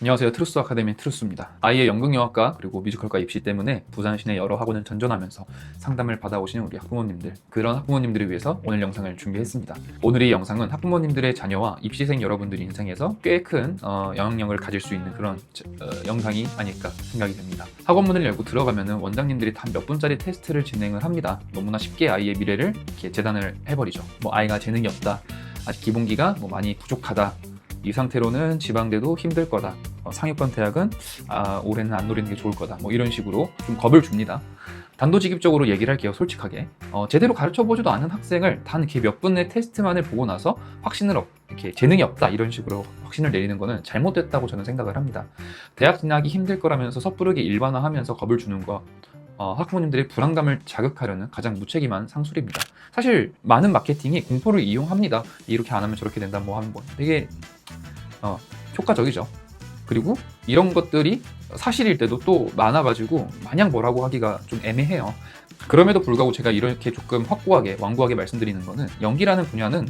안녕하세요. 트루스 아카데미 트루스입니다. 아이의 연극영화과 그리고 뮤지컬과 입시 때문에 부산 시내 여러 학원을 전전하면서 상담을 받아오시는 우리 학부모님들, 그런 학부모님들을 위해서 오늘 영상을 준비했습니다. 오늘 이 영상은 학부모님들의 자녀와 입시생 여러분들 인생에서 꽤 큰 영향력을 가질 수 있는 그런 영상이 아닐까 생각이 됩니다. 학원문을 열고 들어가면은 원장님들이 단 몇 분짜리 테스트를 진행을 합니다. 너무나 쉽게 아이의 미래를 이렇게 재단을 해버리죠. 아이가 재능이 없다, 아직 기본기가 많이 부족하다, 이 상태로는 지방대도 힘들 거다, 상위권 대학은 올해는 안 노리는 게 좋을 거다, 이런 식으로 좀 겁을 줍니다. 단도직입적으로 얘기를 할게요. 솔직하게 제대로 가르쳐보지도 않은 학생을 단 이렇게 몇 분의 테스트만을 보고 나서 이렇게 재능이 없다 이런 식으로 확신을 내리는 거는 잘못됐다고 저는 생각을 합니다. 대학 진학이 힘들 거라면서 섣부르게 일반화하면서 겁을 주는 거, 학부모님들의 불안감을 자극하려는 가장 무책임한 상술입니다. 사실 많은 마케팅이 공포를 이용합니다. 이렇게 안 하면 저렇게 된다 하는 거 되게 효과적이죠. 그리고 이런 것들이 사실일 때도 또 많아가지고 마냥 뭐라고 하기가 좀 애매해요. 그럼에도 불구하고 제가 이렇게 조금 확고하게 완고하게 말씀드리는 거는, 연기라는 분야는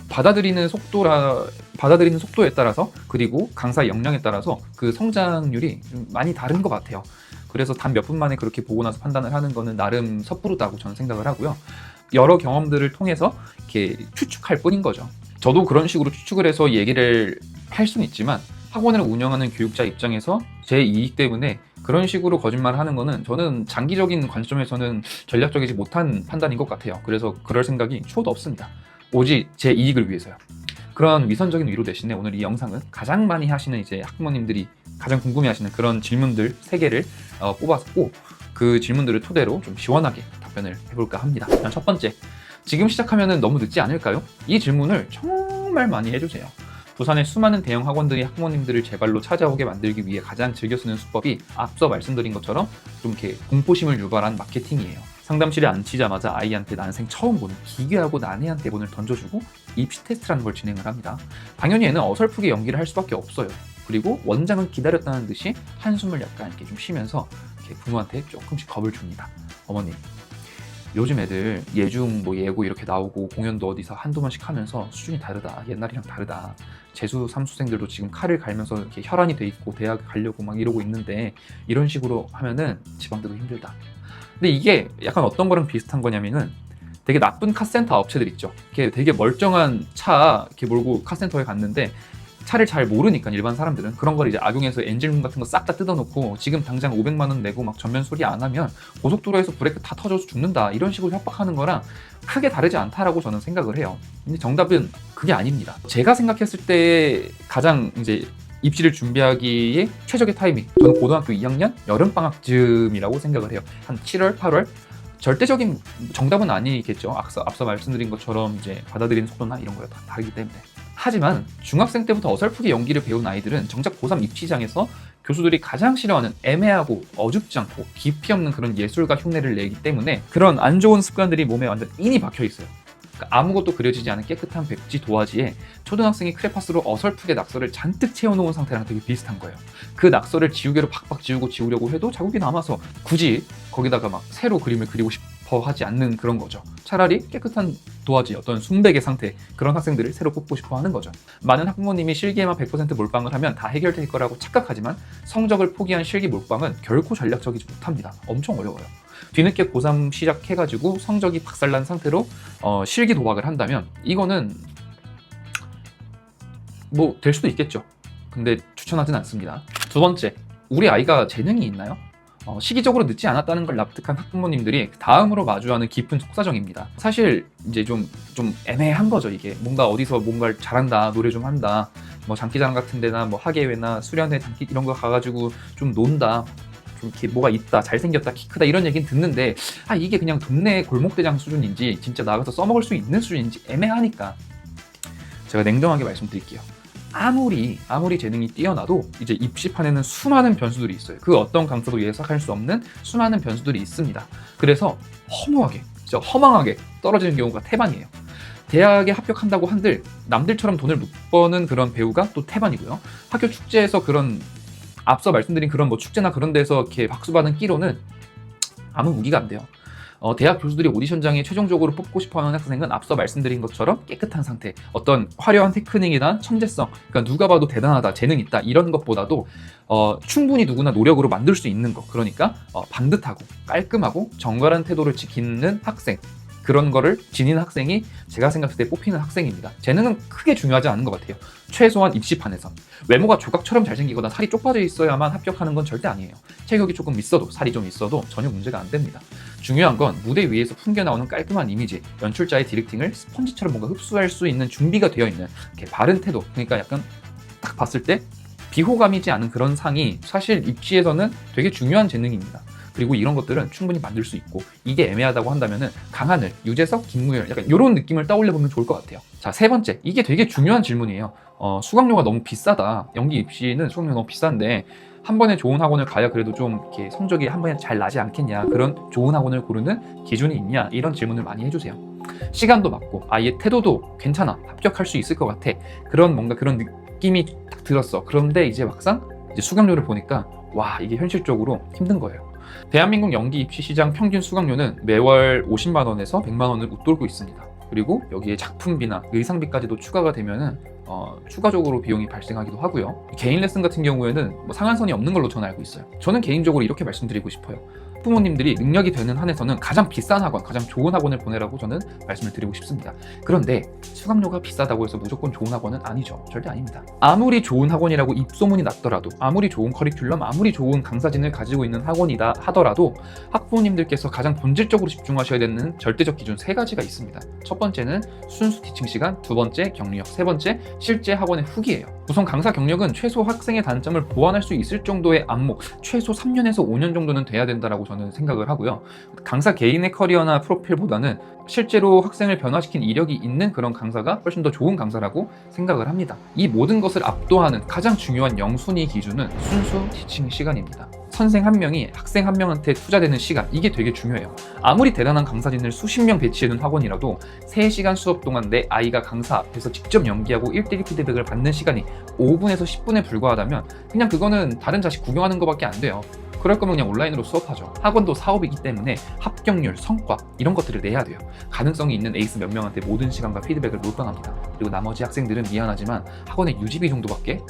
받아들이는 속도에 따라서, 그리고 강사의 역량에 따라서 그 성장률이 좀 많이 다른 것 같아요. 그래서 단 몇 분 만에 그렇게 보고 나서 판단을 하는 거는 나름 섣부르다고 저는 생각을 하고요. 여러 경험들을 통해서 이렇게 추측할 뿐인 거죠. 저도 그런 식으로 추측을 해서 얘기를 할 수는 있지만, 학원을 운영하는 교육자 입장에서 제 이익 때문에 그런 식으로 거짓말을 하는 거는 저는 장기적인 관점에서는 전략적이지 못한 판단인 것 같아요. 그래서 그럴 생각이 초도 없습니다. 오직 제 이익을 위해서요. 그런 위선적인 위로 대신에 오늘 이 영상은 가장 많이 하시는 이제 학부모님들이 가장 궁금해하시는 그런 질문들 3개를 뽑았고, 그 질문들을 토대로 좀 시원하게 답변을 해볼까 합니다. 일단 첫 번째, 지금 시작하면 너무 늦지 않을까요? 이 질문을 정말 많이 해주세요. 부산의 수많은 대형 학원들이 학부모님들을 제발로 찾아오게 만들기 위해 가장 즐겨 쓰는 수법이 앞서 말씀드린 것처럼 좀 이렇게 공포심을 유발한 마케팅이에요. 상담실에 앉히자마자 아이한테 난생 처음 보는 기괴하고 난해한 대본을 던져주고 입시 테스트라는 걸 진행을 합니다. 당연히 얘는 어설프게 연기를 할 수밖에 없어요. 그리고 원장은 기다렸다는 듯이 한숨을 약간 이렇게 좀 쉬면서 이렇게 부모한테 조금씩 겁을 줍니다. 어머니, 요즘 애들 예중 예고 이렇게 나오고 공연도 어디서 한두 번씩 하면서 수준이 다르다, 옛날이랑 다르다. 재수 3수생들도 지금 칼을 갈면서 이렇게 혈안이 돼 있고 대학 가려고 이러고 있는데, 이런 식으로 하면은 지방대도 힘들다. 근데 이게 약간 어떤 거랑 비슷한 거냐면은, 되게 나쁜 카센터 업체들 있죠. 이렇게 되게 멀쩡한 차 이렇게 몰고 카센터에 갔는데 차를 잘 모르니까 일반 사람들은 그런 걸 이제 악용해서 엔진룸 같은 거 싹 다 뜯어놓고 지금 당장 500만 원 내고 전면 수리 안 하면 고속도로에서 브레이크 다 터져서 죽는다, 이런 식으로 협박하는 거랑 크게 다르지 않다라고 저는 생각을 해요. 근데 정답은 그게 아닙니다. 제가 생각했을 때 가장 이제 입시를 준비하기에 최적의 타이밍, 저는 고등학교 2학년 여름방학쯤이라고 생각을 해요. 한 7월, 8월? 절대적인 정답은 아니겠죠. 앞서 말씀드린 것처럼 이제 받아들이는 속도나 이런 거가 다 다르기 때문에. 하지만 중학생 때부터 어설프게 연기를 배운 아이들은 정작 고3 입시장에서 교수들이 가장 싫어하는 애매하고 어줍지 않고 깊이 없는 그런 예술가 흉내를 내기 때문에 그런 안 좋은 습관들이 몸에 완전 인이 박혀 있어요. 그러니까 아무것도 그려지지 않은 깨끗한 백지 도화지에 초등학생이 크레파스로 어설프게 낙서를 잔뜩 채워놓은 상태랑 되게 비슷한 거예요. 그 낙서를 지우개로 팍팍 지우려고 해도 자국이 남아서 굳이 거기다가 새로 그림을 그리고 싶어 하지 않는 그런 거죠. 차라리 깨끗한 도화지, 어떤 순백의 상태, 그런 학생들을 새로 뽑고 싶어 하는 거죠. 많은 학부모님이 실기에만 100% 몰빵을 하면 다 해결될 거라고 착각하지만, 성적을 포기한 실기 몰빵은 결코 전략적이지 못합니다. 엄청 어려워요. 뒤늦게 고3 시작해가지고 성적이 박살난 상태로 실기 도박을 한다면 이거는 될 수도 있겠죠. 근데 추천하진 않습니다. 두 번째, 우리 아이가 재능이 있나요? 시기적으로 늦지 않았다는 걸 납득한 학부모님들이 다음으로 마주하는 깊은 속사정입니다. 사실 이제 좀 애매한 거죠. 이게 뭔가 어디서 뭔가를 잘한다, 노래 좀 한다, 장기자랑 같은 데나 학예회나 수련회, 장기 이런 거 가가지고 좀 논다, 좀 이렇게 뭐가 있다, 잘생겼다, 키 크다, 이런 얘기는 듣는데 이게 그냥 동네 골목대장 수준인지 진짜 나가서 써먹을 수 있는 수준인지 애매하니까 제가 냉정하게 말씀드릴게요. 아무리 재능이 뛰어나도 이제 입시판에는 수많은 변수들이 있어요. 그 어떤 강사도 예상할 수 없는 수많은 변수들이 있습니다. 그래서 허무하게, 진짜 허망하게 떨어지는 경우가 태반이에요. 대학에 합격한다고 한들 남들처럼 돈을 못 버는 그런 배우가 또 태반이고요. 학교 축제에서 그런 앞서 말씀드린 그런 축제나 그런 데서 이렇게 박수 받은 끼로는 아무 무기가 안 돼요. 대학 교수들이 오디션장에 최종적으로 뽑고 싶어하는 학생은 앞서 말씀드린 것처럼 깨끗한 상태, 어떤 화려한 테크닉이나 천재성, 그러니까 누가 봐도 대단하다, 재능 있다 이런 것보다도 충분히 누구나 노력으로 만들 수 있는 것, 그러니까 반듯하고 깔끔하고 정갈한 태도를 지키는 학생, 그런 거를 지니는 학생이 제가 생각할 때 뽑히는 학생입니다. 재능은 크게 중요하지 않은 것 같아요. 최소한 입시판에서 외모가 조각처럼 잘생기거나 살이 쪽 빠져 있어야만 합격하는 건 절대 아니에요. 체격이 조금 있어도, 살이 좀 있어도 전혀 문제가 안 됩니다. 중요한 건 무대 위에서 풍겨나오는 깔끔한 이미지, 연출자의 디렉팅을 스펀지처럼 뭔가 흡수할 수 있는 준비가 되어 있는 이렇게 바른 태도, 그러니까 약간 딱 봤을 때 비호감이지 않은 그런 상이 사실 입시에서는 되게 중요한 재능입니다. 그리고 이런 것들은 충분히 만들 수 있고, 이게 애매하다고 한다면은 강하늘, 유재석, 김무열 약간 이런 느낌을 떠올려 보면 좋을 것 같아요. 자, 세 번째, 이게 되게 중요한 질문이에요. 수강료가 너무 비싸다. 연기 입시는 수강료 너무 비싼데 한 번에 좋은 학원을 가야 그래도 좀 이렇게 성적이 한 번에 잘 나지 않겠냐, 그런 좋은 학원을 고르는 기준이 있냐, 이런 질문을 많이 해주세요. 시간도 맞고 아이의 태도도 괜찮아, 합격할 수 있을 것 같아, 그런 뭔가 그런 느낌이 딱 들었어. 그런데 이제 막상 이제 수강료를 보니까 와, 이게 현실적으로 힘든 거예요. 대한민국 연기 입시 시장 평균 수강료는 매월 50만 원에서 100만 원을 웃돌고 있습니다. 그리고 여기에 작품비나 의상비까지도 추가가 되면은 추가적으로 비용이 발생하기도 하고요. 개인 레슨 같은 경우에는 상한선이 없는 걸로 저는 알고 있어요. 저는 개인적으로 이렇게 말씀드리고 싶어요. 부모님들이 능력이 되는 한에서는 가장 비싼 학원, 가장 좋은 학원을 보내라고 저는 말씀을 드리고 싶습니다. 그런데 수강료가 비싸다고 해서 무조건 좋은 학원은 아니죠. 절대 아닙니다. 아무리 좋은 학원이라고 입소문이 났더라도, 아무리 좋은 커리큘럼, 아무리 좋은 강사진을 가지고 있는 학원이다 하더라도 학부모님들께서 가장 본질적으로 집중하셔야 되는 절대적 기준 3가지가 있습니다. 첫 번째는 순수 티칭 시간, 두 번째 경력, 세 번째 실제 학원의 후기예요. 우선 강사 경력은 최소 학생의 단점을 보완할 수 있을 정도의 안목, 최소 3년에서 5년 정도는 돼야 된다라고 저는 생각을 하고요. 강사 개인의 커리어나 프로필보다는 실제로 학생을 변화시킨 이력이 있는 그런 강사가 훨씬 더 좋은 강사라고 생각을 합니다. 이 모든 것을 압도하는 가장 중요한 영순위 기준은 순수 티칭 시간입니다. 선생 한 명이 학생 한 명한테 투자되는 시간, 이게 되게 중요해요. 아무리 대단한 강사진을 수십 명 배치해둔 학원이라도 3시간 수업 동안 내 아이가 강사 앞에서 직접 연기하고 1대1 피드백을 받는 시간이 5분에서 10분에 불과하다면 그냥 그거는 다른 자식 구경하는 것밖에 안 돼요. 그럴 거면 그냥 온라인으로 수업하죠. 학원도 사업이기 때문에 합격률, 성과 이런 것들을 내야 돼요. 가능성이 있는 에이스 몇 명한테 모든 시간과 피드백을 몰빵합니다. 그리고 나머지 학생들은 미안하지만 학원의 유지비 정도밖에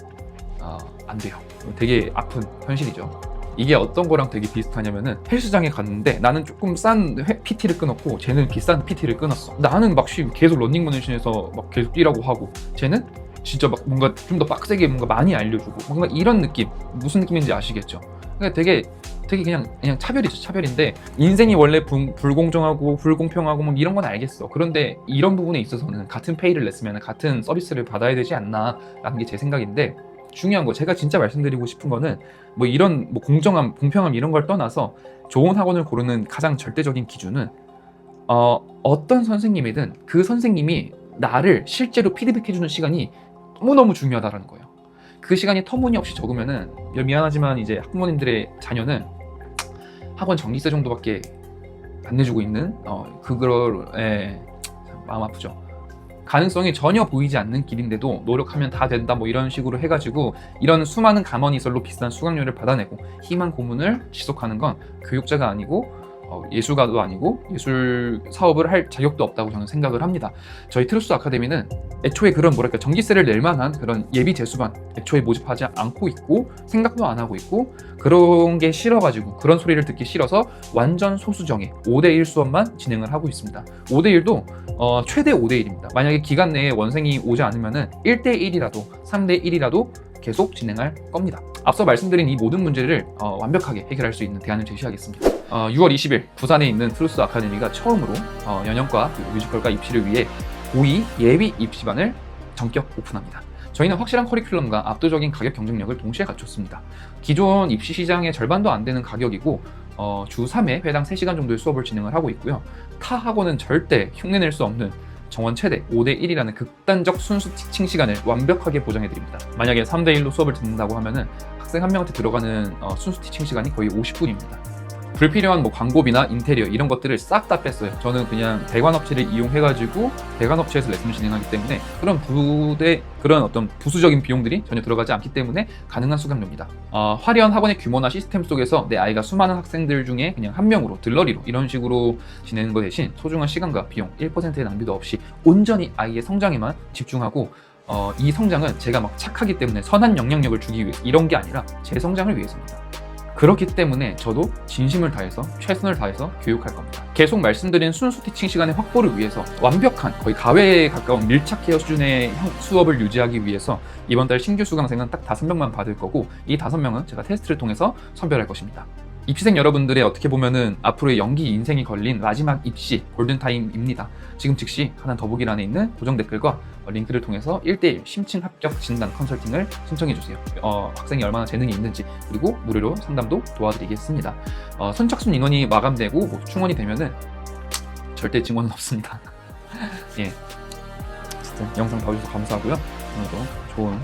안 돼요. 되게 아픈 현실이죠. 이게 어떤 거랑 되게 비슷하냐면은 헬스장에 갔는데 나는 조금 싼 PT를 끊었고 쟤는 비싼 PT를 끊었어. 나는 막 계속 런닝머신에서 막 계속 뛰라고 하고, 쟤는 진짜 막 뭔가 좀 더 빡세게 뭔가 많이 알려주고, 뭔가 이런 느낌, 무슨 느낌인지 아시겠죠? 그러니까 되게 그냥 차별이죠. 차별인데 인생이 원래 불공정하고 불공평하고 뭐 이런 건 알겠어. 그런데 이런 부분에 있어서는 같은 페이를 냈으면 같은 서비스를 받아야 되지 않나라는 게 제 생각인데, 중요한 거, 제가 진짜 말씀드리고 싶은 거는 뭐 이런 뭐 공정함, 공평함 이런 걸 떠나서 좋은 학원을 고르는 가장 절대적인 기준은 어떤 선생님이든 그 선생님이 나를 실제로 피드백해주는 시간이 너무너무 중요하다는 거예요. 그 시간이 터무니없이 적으면은 미안하지만 이제 학부모님들의 자녀는 학원 전기세 정도밖에 안 내주고 있는 그거에 마음 아프죠. 가능성이 전혀 보이지 않는 길인데도 노력하면 다 된다 뭐 이런 식으로 해가지고 이런 수많은 가머니설로 비싼 수강료를 받아내고 희망 고문을 지속하는 건 교육자가 아니고 예술가도 아니고 예술 사업을 할 자격도 없다고 저는 생각을 합니다. 저희 트루스 아카데미는 애초에 그런 전기세를 낼 만한 그런 예비 재수반 애초에 모집하지 않고 있고 생각도 안 하고 있고, 그런 게 싫어가지고, 그런 소리를 듣기 싫어서 완전 소수정예 5대1 수업만 진행을 하고 있습니다. 5대1도 최대 5대1입니다. 만약에 기간 내에 원생이 오지 않으면은 1대1이라도 3대1이라도 계속 진행할 겁니다. 앞서 말씀드린 이 모든 문제를 완벽하게 해결할 수 있는 대안을 제시하겠습니다. 6월 20일 부산에 있는 트루스 아카데미가 처음으로 연영과 뮤지컬과 입시를 위해 고2 예비 입시반을 전격 오픈합니다. 저희는 확실한 커리큘럼과 압도적인 가격 경쟁력을 동시에 갖췄습니다. 기존 입시 시장의 절반도 안 되는 가격이고 주 3회 회당 3시간 정도의 수업을 진행을 하고 있고요. 타 학원은 절대 흉내낼 수 없는 정원 최대 5대1이라는 극단적 순수 티칭 시간을 완벽하게 보장해드립니다. 만약에 3대1로 수업을 듣는다고 하면은 학생 한 명한테 들어가는 순수 티칭 시간이 거의 50분입니다. 불필요한 뭐 광고비나 인테리어 이런 것들을 싹 다 뺐어요. 저는 그냥 대관업체를 이용해가지고 대관업체에서 레슨을 진행하기 때문에 그런 어떤 부수적인 비용들이 전혀 들어가지 않기 때문에 가능한 수강료입니다. 화려한 학원의 규모나 시스템 속에서 내 아이가 수많은 학생들 중에 그냥 한 명으로 들러리로 이런 식으로 지내는 것 대신 소중한 시간과 비용 1%의 낭비도 없이 온전히 아이의 성장에만 집중하고 이 성장은 제가 막 착하기 때문에 선한 영향력을 주기 위해 이런 게 아니라 제 성장을 위해서입니다. 그렇기 때문에 저도 진심을 다해서 최선을 다해서 교육할 겁니다. 계속 말씀드린 순수 티칭 시간의 확보를 위해서 완벽한 거의 가외에 가까운 밀착 케어 수준의 수업을 유지하기 위해서 이번 달 신규 수강생은 딱 5명만 받을 거고 이 5명은 제가 테스트를 통해서 선별할 것입니다. 입시생 여러분들의 어떻게 보면은 앞으로의 연기 인생이 걸린 마지막 입시 골든타임입니다. 지금 즉시 하단 더보기란에 있는 고정 댓글과 링크를 통해서 1:1 심층 합격 진단 컨설팅을 신청해주세요. 학생이 얼마나 재능이 있는지 그리고 무료로 상담도 도와드리겠습니다. 선착순 인원이 마감되고 뭐 충원이 되면은 절대 증원은 없습니다. 예, 어쨌든 영상 봐주셔서 감사하고요. 오늘도 좋은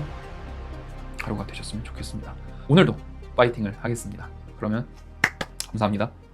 하루가 되셨으면 좋겠습니다. 오늘도 파이팅을 하겠습니다. 그러면 감사합니다.